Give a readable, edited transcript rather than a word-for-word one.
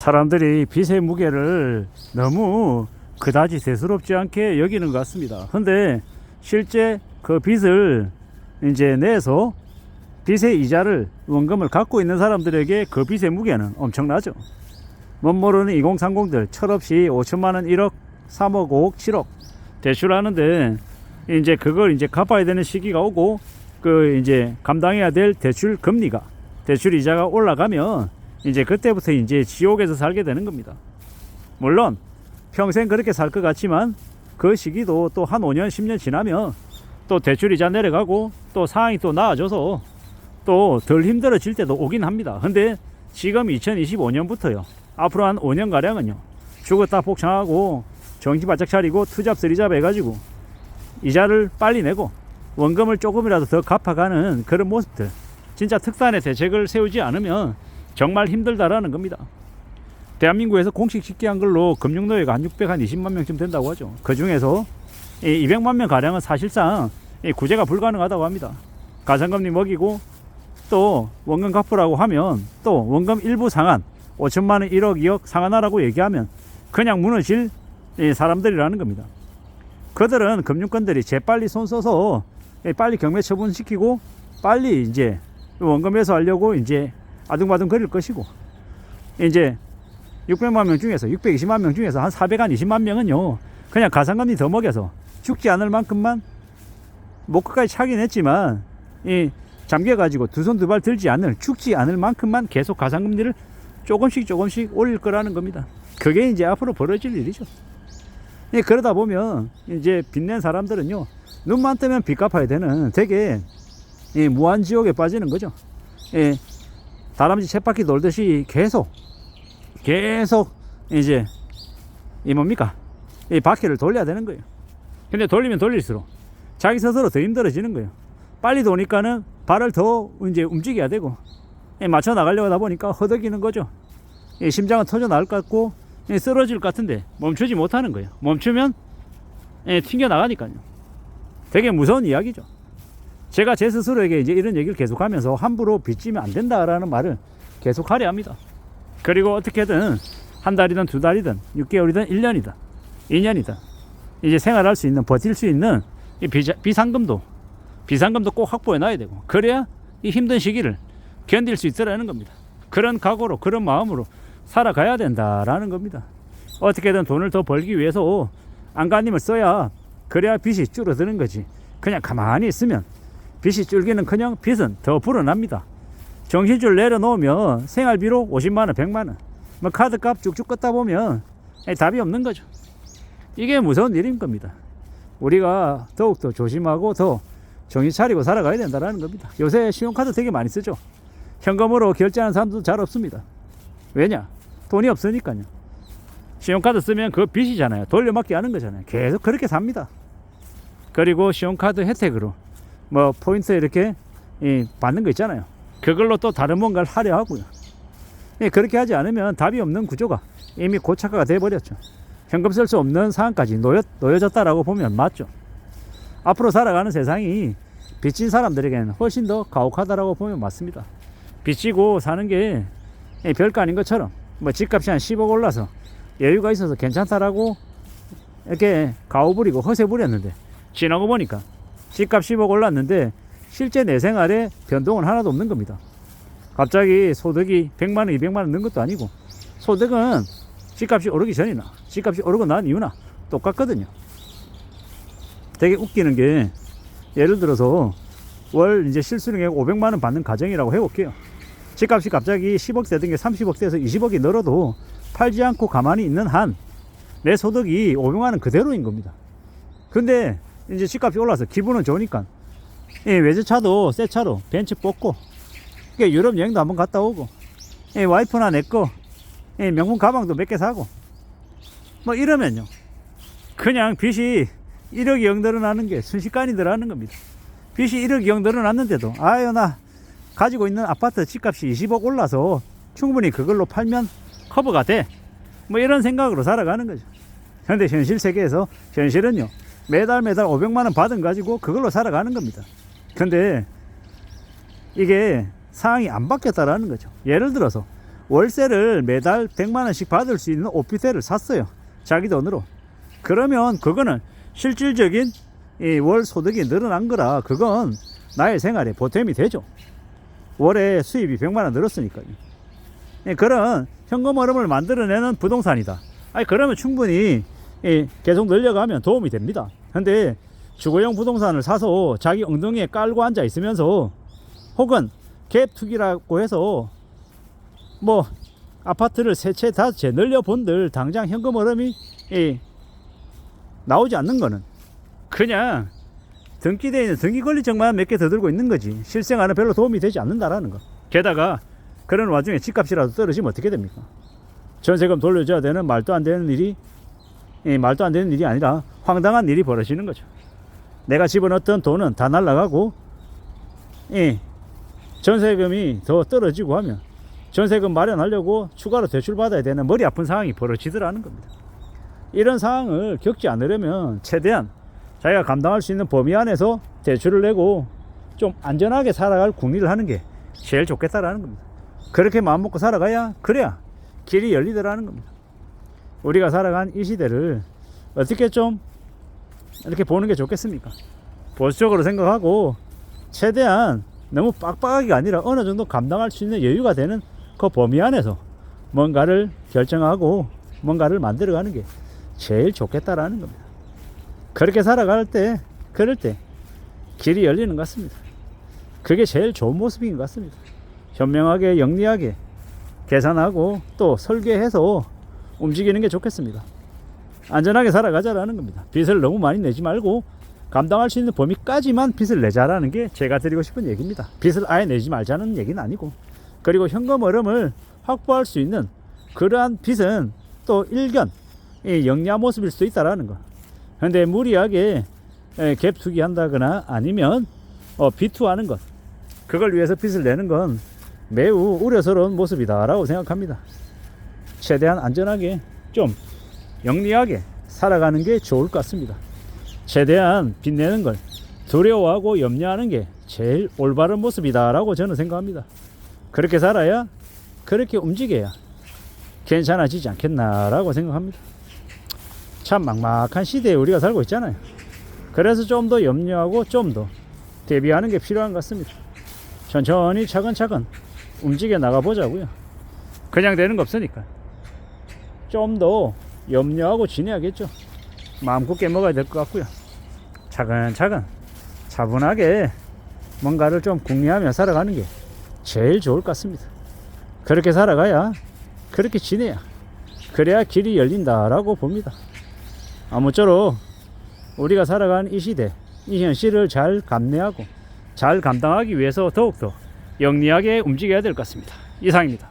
사람들이 빚의 무게를 너무 그다지 대수롭지 않게 여기는 것 같습니다. 근데 실제 그 빚을 이제 내서 빚의 이자를 원금을 갖고 있는 사람들에게 그 빚의 무게는 엄청나죠. 못 모르는 2030들 철없이 5천만원, 1억, 3억, 5억, 7억 대출하는데 이제 그걸 이제 갚아야 되는 시기가 오고 그 이제 감당해야 될 대출 금리가, 대출 이자가 올라가면 이제 그때부터 이제 지옥에서 살게 되는 겁니다. 물론 평생 그렇게 살 것 같지만 그 시기도 또 한 5년 10년 지나면 또 대출 이자 내려가고 또 상황이 또 나아져서 또 덜 힘들어질 때도 오긴 합니다. 근데 지금 2025년부터요 앞으로 한 5년가량은요 죽었다 복창하고 정신 바짝 차리고 투잡 쓰리잡 해가지고 이자를 빨리 내고 원금을 조금이라도 더 갚아가는 그런 모습들, 진짜 특단의 대책을 세우지 않으면 정말 힘들다라는 겁니다. 대한민국에서 공식 집계한 걸로 금융노예가 한 620만 명쯤 된다고 하죠. 그 중에서 200만 명 가량은 사실상 구제가 불가능하다고 합니다. 가산금리 먹이고 또 원금 갚으라고 하면 또 원금 일부 상한 5천만 원, 1억, 2억 상환하라고 얘기하면 그냥 무너질 사람들이라는 겁니다. 그들은 금융권들이 재빨리 손 써서 빨리 경매 처분시키고 빨리 이제 원금 회수하려고 이제 아둥바둥 거릴 것이고, 이제 600만 명 중에서 620만 명 중에서 한 420만 명은요 그냥 가산금리 더 먹여서 죽지 않을 만큼만 목 끝까지 차긴 했지만 이 잠겨가지고 두 손 두 발 들지 않을, 죽지 않을 만큼만 계속 가산금리를 조금씩 올릴 거라는 겁니다. 그게 이제 앞으로 벌어질 일이죠. 그러다 보면 이제 빚낸 사람들은요 눈만 뜨면 빚 갚아야 되는 되게 무한지옥에 빠지는 거죠. 다람쥐 쳇바퀴 돌듯이 계속 이제 이 뭡니까 이 바퀴를 돌려야 되는 거예요. 근데 돌리면 돌릴수록 자기 스스로 더 힘들어지는 거예요. 빨리 도니까는 발을 더 이제 움직여야 되고 맞춰 나가려고 하다 보니까 허덕이는 거죠. 심장은 터져 나올 것 같고 쓰러질 것 같은데 멈추지 못하는 거예요. 멈추면 튕겨 나가니까요. 되게 무서운 이야기죠. 제가 제 스스로에게 이제 이런 얘기를 계속하면서 함부로 빚지면 안 된다라는 말을 계속하려 합니다. 그리고 어떻게든 한 달이든 두 달이든 6개월이든 1년이든 2년이든 이제 생활할 수 있는, 버틸 수 있는 이 비상금도 꼭 확보해 놔야 되고, 그래야 이 힘든 시기를 견딜 수 있으라는 겁니다. 그런 각오로, 그런 마음으로 살아가야 된다라는 겁니다. 어떻게든 돈을 더 벌기 위해서 안간힘을 써야 그래야 빚이 줄어드는 거지. 그냥 가만히 있으면 빚이 줄기는커녕 빚은 더 불어납니다. 정신줄 내려놓으면 생활비로 50만원, 100만원 뭐 카드값 쭉쭉 걷다 보면 답이 없는 거죠. 이게 무서운 일인 겁니다. 우리가 더욱더 조심하고 더 정신 차리고 살아가야 된다는 겁니다. 요새 신용카드 되게 많이 쓰죠. 현금으로 결제하는 사람도 잘 없습니다. 왜냐? 돈이 없으니까요. 신용카드 쓰면 그 빚이잖아요. 돌려막기 하는 거잖아요. 계속 그렇게 삽니다. 그리고 신용카드 혜택으로 뭐 포인트 이렇게 받는 거 있잖아요. 그걸로 또 다른 뭔가를 하려 하고요. 그렇게 하지 않으면 답이 없는 구조가 이미 고착화가 돼버렸죠. 현금 쓸 수 없는 상황까지 놓여졌다라고 보면 맞죠. 앞으로 살아가는 세상이 빚진 사람들에게는 훨씬 더 가혹하다라고 보면 맞습니다. 빚지고 사는 게 별거 아닌 것처럼 뭐 집값이 한 10억 올라서 여유가 있어서 괜찮다라고 이렇게 가오 부리고 허세 부렸는데 지나고 보니까 집값 10억 올랐는데 실제 내 생활에 변동은 하나도 없는 겁니다. 갑자기 소득이 100만원, 200만원 는 것도 아니고 소득은 집값이 오르기 전이나 집값이 오르고 난 이후나 똑같거든요. 되게 웃기는 게 예를 들어서 월 이제 실수령액 500만원 받는 가정이라고 해볼게요. 집값이 갑자기 10억 되던 게 30억 돼서 20억이 늘어도 팔지 않고 가만히 있는 한 내 소득이 500만원 그대로인 겁니다. 근데 이제 집값이 올라서 기분은 좋으니까 외제차도 새 차로 벤츠 뽑고 유럽 여행도 한번 갔다 오고 와이프나 내거 명품 가방도 몇 개 사고 뭐 이러면요 그냥 빚이 1억 2억 늘어나는 게 순식간이 늘어나는 겁니다. 빚이 1억 2억 늘어났는데도 아유 나 가지고 있는 아파트 집값이 20억 올라서 충분히 그걸로 팔면 커버가 돼 뭐 이런 생각으로 살아가는 거죠. 그런데 현실 세계에서 현실은요 매달 500만원 받은 가지고 그걸로 살아가는 겁니다. 근데 이게 상황이 안 바뀌었다라는 거죠. 예를 들어서 월세를 매달 100만 원씩 받을 수 있는 오피스텔을 샀어요. 자기 돈으로. 그러면 그거는 실질적인 이 월 소득이 늘어난 거라 그건 나의 생활에 보탬이 되죠. 월에 수입이 100만 원 늘었으니까요. 그런 현금 흐름을 만들어내는 부동산이다. 아니 그러면 충분히 계속 늘려가면 도움이 됩니다. 근데 주거용 부동산을 사서 자기 엉덩이에 깔고 앉아 있으면서 혹은 갭 투기라고 해서 뭐 아파트를 3채 5채 늘려본들 당장 현금 흐름이 나오지 않는 거는 그냥 등기대에 있는 등기 권리증만 몇 개 더 들고 있는 거지 실생활은 별로 도움이 되지 않는다라는 거. 게다가 그런 와중에 집값이라도 떨어지면 어떻게 됩니까? 전세금 돌려줘야 되는 말도 안 되는 일이 아니라 황당한 일이 벌어지는 거죠. 내가 집어넣었던 돈은 다 날아가고 전세금이 더 떨어지고 하면 전세금 마련하려고 추가로 대출 받아야 되는 머리 아픈 상황이 벌어지더라는 겁니다. 이런 상황을 겪지 않으려면 최대한 자기가 감당할 수 있는 범위 안에서 대출을 내고 좀 안전하게 살아갈 궁리를 하는 게 제일 좋겠다라는 겁니다. 그렇게 마음먹고 살아가야 그래야 길이 열리더라는 겁니다. 우리가 살아간 이 시대를 어떻게 좀 이렇게 보는 게 좋겠습니까? 보수적으로 생각하고 최대한 너무 빡빡하기가 아니라 어느 정도 감당할 수 있는 여유가 되는 그 범위 안에서 뭔가를 결정하고 뭔가를 만들어가는 게 제일 좋겠다라는 겁니다. 그렇게 살아갈 때 그럴 때 길이 열리는 것 같습니다. 그게 제일 좋은 모습인 것 같습니다. 현명하게 영리하게 계산하고 또 설계해서 움직이는 게 좋겠습니다. 안전하게 살아가자라는 겁니다. 빚을 너무 많이 내지 말고 감당할 수 있는 범위까지만 빚을 내자라는 게 제가 드리고 싶은 얘기입니다. 빚을 아예 내지 말자는 얘기는 아니고, 그리고 현금 흐름을 확보할 수 있는 그러한 빚은 또 일견 영리한 모습일 수도 있다라는 거. 그런데 무리하게 갭 투기한다거나 아니면 비투하는 것, 그걸 위해서 빚을 내는 건 매우 우려스러운 모습이다라고 생각합니다. 최대한 안전하게 좀 영리하게 살아가는 게 좋을 것 같습니다. 최대한 빚내는 걸 두려워하고 염려하는 게 제일 올바른 모습이다라고 저는 생각합니다. 그렇게 살아야, 그렇게 움직여야 괜찮아지지 않겠나라고 생각합니다. 참 막막한 시대에 우리가 살고 있잖아요. 그래서 좀 더 염려하고 좀 더 대비하는 게 필요한 것 같습니다. 천천히 차근차근 움직여 나가보자고요. 그냥 되는 거 없으니까 좀 더 염려하고 지내야겠죠. 마음 굳게 먹어야 될 것 같고요. 차근차근 차분하게 뭔가를 좀 궁리하며 살아가는 게 제일 좋을 것 같습니다. 그렇게 살아가야, 그렇게 지내야, 그래야 길이 열린다라고 봅니다. 아무쪼록 우리가 살아가는 이 시대, 이 현실을 잘 감내하고 잘 감당하기 위해서 더욱더 영리하게 움직여야 될 것 같습니다. 이상입니다.